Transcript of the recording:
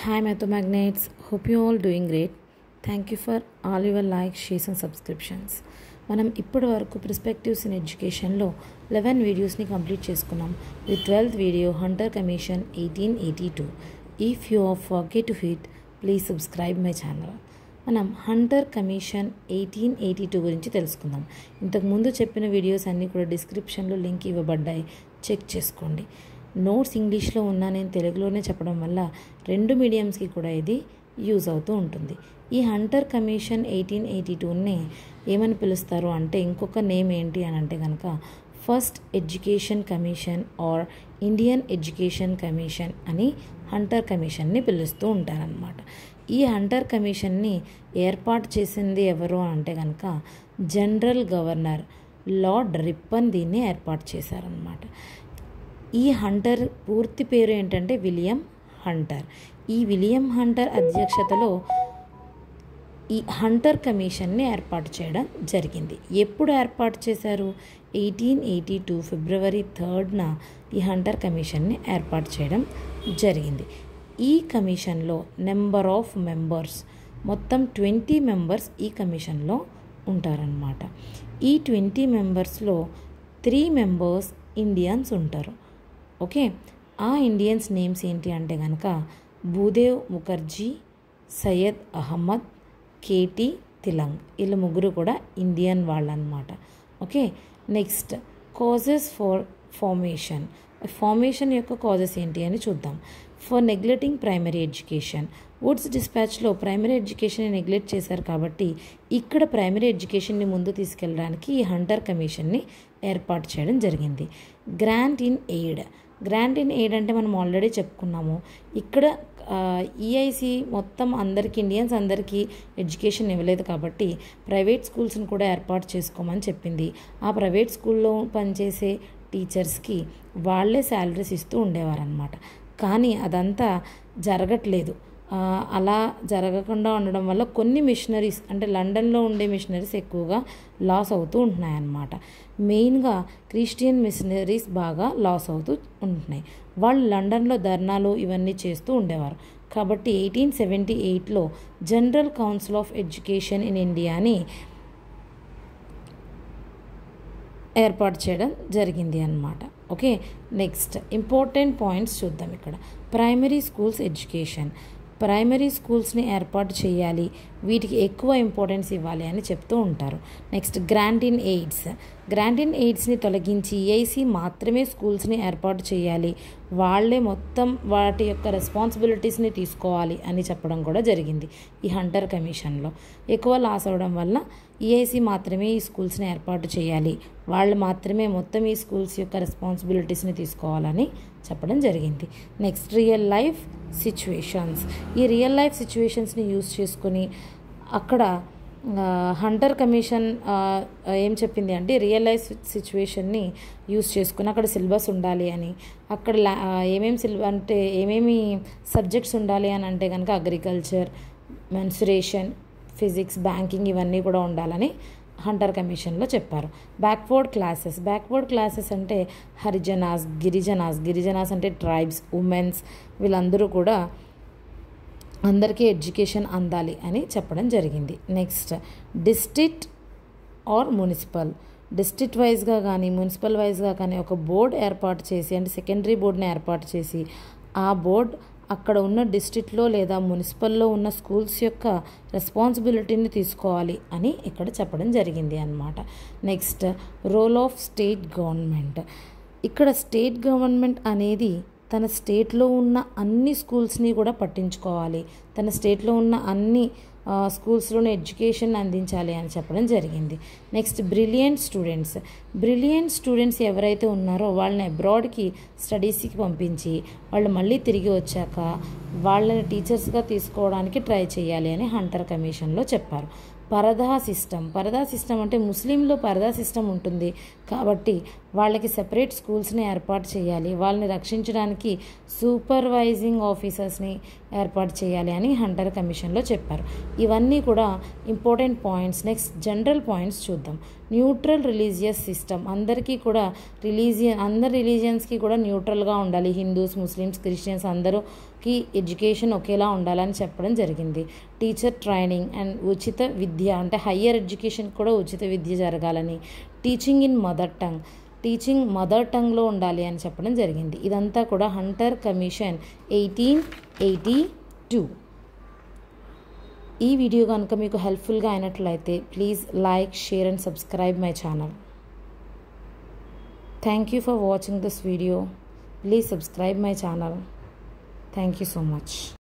Hi Mathomagnates, hope you all doing great. Thank you for all your likes, shares and subscriptions. మనం ఇప్పటి వరకు perspectives in ఎడ్యుకేషన్లో 11 వీడియోస్ని complete చేసుకున్నాం. With 12th video Hunter Commission 1882. If you are forget to hit please subscribe my channel. మనం Hunter Commission 1882 గురించి తెలుసుకుందాం. ఇంతకుముందు చెప్పిన వీడియోస్ అన్నీ కూడా డిస్క్రిప్షన్లో లింక్ ఇవ్వబడ్డాయి, చెక్ చేసుకోండి. నోట్స్ ఇంగ్లీష్లో ఉన్నా నేను తెలుగులోనే చెప్పడం వల్ల రెండు మీడియంస్కి కూడా ఇది యూజ్ అవుతూ ఉంటుంది. ఈ హంటర్ కమిషన్ 1882ని ఏమని పిలుస్తారు అంటే ఇంకొక నేమ్ ఏంటి అని అంటే కనుక first education commission or Indian education commission అని హంటర్ కమిషన్ని పిలుస్తూ ఉంటారనమాట. ఈ హంటర్ కమిషన్ని ఏర్పాటు చేసింది ఎవరు అంటే కనుక జనరల్ గవర్నర్ లార్డ్ రిప్పన్ దీన్ని ఏర్పాటు చేశారనమాట. ఈ హంటర్ పూర్తి పేరు ఏంటంటే విలియం హంటర్. ఈ విలియం హంటర్ అధ్యక్షతలో ఈ హంటర్ కమిషన్ని ఏర్పాటు చేయడం జరిగింది. ఎప్పుడు ఏర్పాటు చేశారు? 1882 ఫిబ్రవరి 3న ఈ హంటర్ కమిషన్ని ఏర్పాటు చేయడం జరిగింది. ఈ కమిషన్లో నెంబర్ ఆఫ్ మెంబర్స్ మొత్తం 20 మెంబర్స్ ఈ కమిషన్లో ఉంటారన్నమాట. ఈ 20 మెంబర్స్లో 3 మెంబర్స్ ఇండియన్స్ ఉంటారు. ఓకే, ఆ ఇండియన్స్ నేమ్స్ ఏంటి అంటే కనుక భూదేవ్ ముఖర్జీ, సయ్యద్ అహ్మద్, కేటీ తిలంగ్. వీళ్ళు ముగ్గురు కూడా ఇండియన్ వాళ్ళు అనమాట. Okay, next causes for formation యొక్క కాజెస్ ఏంటి అని చూద్దాం. For neglecting primary education, wood's డిస్పాచ్లో ప్రైమరీ ఎడ్యుకేషన్ని నెగ్లెక్ట్ చేశారు కాబట్టి ఇక్కడ ప్రైమరీ ఎడ్యుకేషన్ని ముందు తీసుకెళ్ళడానికి ఈ హంటర్ కమిషన్ని ఏర్పాటు చేయడం జరిగింది. గ్రాంట్ ఇన్ ఎయిడ్ అంటే మనం ఆల్రెడీ చెప్పుకున్నాము. ఇక్కడ ఈఐసి మొత్తం అందరికీ ఇండియన్స్ అందరికీ ఎడ్యుకేషన్ ఇవ్వలేదు కాబట్టి ప్రైవేట్ స్కూల్స్ని కూడా ఏర్పాటు చేసుకోమని చెప్పింది. ఆ ప్రైవేట్ స్కూల్లో పనిచేసే టీచర్స్కి వాళ్ళే శాలరీస్ ఇస్తూ ఉండేవారనమాట. కానీ అదంతా జరగట్లేదు. అలా జరగకుండా ఉండడం వల్ల కొన్ని మిషనరీస్ అంటే లండన్లో ఉండే మిషనరీస్ ఎక్కువగా లాస్ అవుతూ ఉంటున్నాయన్నమాట. మెయిన్గా క్రిస్టియన్ మిషనరీస్ బాగా లాస్ అవుతూ ఉంటున్నాయి. వాళ్ళు లండన్లో ధర్నాలు ఇవన్నీ చేస్తూ ఉండేవారు. కాబట్టి 1878లో general council of education in ఇండియాని ఏర్పాటు చేయడం జరిగింది అన్నమాట. ఓకే, నెక్స్ట్ ఇంపార్టెంట్ పాయింట్స్ చూద్దాం. ఇక్కడ ప్రైమరీ స్కూల్స్ ఎడ్యుకేషన్, ప్రైమరీ స్కూల్స్ని ఏర్పాటు చేయాలి, వీటికి ఎక్కువ ఇంపార్టెన్స్ ఇవ్వాలి అని చెప్తూ ఉంటారు. నెక్స్ట్ గ్రాంట్ ఇన్ ఎయిడ్స్ని తొలగించి ఈఐసి మాత్రమే స్కూల్స్ని ఏర్పాటు చేయాలి, వాళ్ళే మొత్తం వాటి యొక్క రెస్పాన్సిబిలిటీస్ని తీసుకోవాలి అని చెప్పడం కూడా జరిగింది. ఈ హంటర్ కమిషన్లో ఎక్కువ లాస్ అవ్వడం వల్ల ఈఐసి మాత్రమే ఈ స్కూల్స్ని ఏర్పాటు చేయాలి, వాళ్ళు మాత్రమే మొత్తం ఈ స్కూల్స్ యొక్క రెస్పాన్సిబిలిటీస్ని తీసుకోవాలని చెప్పడం జరిగింది. నెక్స్ట్ రియల్ లైఫ్ సిచ్యువేషన్స్, ఈ రియల్ లైఫ్ సిచ్యువేషన్స్ని యూజ్ చేసుకొని అక్కడ హంటర్ కమిషన్ ఏం చెప్పింది అంటే రియల్ లైఫ్ సిచ్యువేషన్ని యూజ్ చేసుకుని అక్కడ సిలబస్ ఉండాలి అని, అక్కడ ఏమేమి సబ్జెక్ట్స్ ఉండాలి అని అంటే కనుక అగ్రికల్చర్, మెన్సురేషన్, ఫిజిక్స్, బ్యాంకింగ్ ఇవన్నీ కూడా ఉండాలని హంటర్ కమిషన్లో చెప్పారు. బ్యాక్వర్డ్ క్లాసెస్ అంటే హరిజనాస్, గిరిజనాస్ అంటే ట్రైబ్స్, ఉమెన్స్, వీళ్ళందరూ కూడా అందరికీ ఎడ్యుకేషన్ అందాలి అని చెప్పడం జరిగింది. Next district or municipal, district వైజ్గా కానీ మున్సిపల్ వైజ్గా కానీ ఒక బోర్డు ఏర్పాటు చేసి అంటే సెకండరీ బోర్డుని ఏర్పాటు చేసి ఆ బోర్డు అక్కడ ఉన్న డిస్ట్రిక్ట్లో లేదా మున్సిపల్లో ఉన్న స్కూల్స్ యొక్క రెస్పాన్సిబిలిటీని తీసుకోవాలి అని ఇక్కడ చెప్పడం జరిగింది అన్నమాట. Next role of state government, ఇక్కడ స్టేట్ గవర్నమెంట్ అనేది తన స్టేట్లో ఉన్న అన్ని స్కూల్స్ని కూడా పట్టించుకోవాలి, తన స్టేట్లో ఉన్న అన్ని స్కూల్స్లోనే ఎడ్యుకేషన్ అందించాలి అని చెప్పడం జరిగింది. నెక్స్ట్ బ్రిలియంట్ స్టూడెంట్స్ ఎవరైతే ఉన్నారో వాళ్ళని అబ్రాడ్కి స్టడీస్కి పంపించి వాళ్ళు మళ్ళీ తిరిగి వచ్చాక వాళ్ళని టీచర్స్గా తీసుకోవడానికి ట్రై చేయాలి అని హంటర్ కమిషన్లో చెప్పారు. పరదా సిస్టమ్ అంటే ముస్లింలో పరదా సిస్టమ్ ఉంటుంది కాబట్టి వాళ్ళకి సెపరేట్ స్కూల్స్ని ఏర్పాటు చేయాలి, వాళ్ళని రక్షించడానికి సూపర్వైజింగ్ ఆఫీసర్స్ని ఏర్పాటు చేయాలి అని హంటర్ కమిషన్లో చెప్పారు. ఇవన్నీ కూడా important points. Next general points చూద్దాం. న్యూట్రల్ రిలీజియస్ సిస్టమ్, అందరికీ కూడా అందరి రిలీజియన్స్కి కూడా న్యూట్రల్గా ఉండాలి. హిందూస్, ముస్లిమ్స్, క్రిస్టియన్స్ అందరూకి ఎడ్యుకేషన్ ఒకేలా ఉండాలని చెప్పడం జరిగింది. టీచర్ ట్రైనింగ్ అండ్ ఉచిత విద్య, అంటే హయ్యర్ ఎడ్యుకేషన్ కూడా ఉచిత విద్య జరగాలని. టీచింగ్ ఇన్ మదర్ టంగ్లో ఉండాలి అని చెప్పడం జరిగింది. ఇదంతా కూడా హంటర్ కమిషన్ 1882. ఈ వీడియో కనుక మీకు హెల్ప్ఫుల్గా అయినట్లయితే please like, share and subscribe my channel. Thank you for watching this video. Please subscribe my channel. Thank you so much.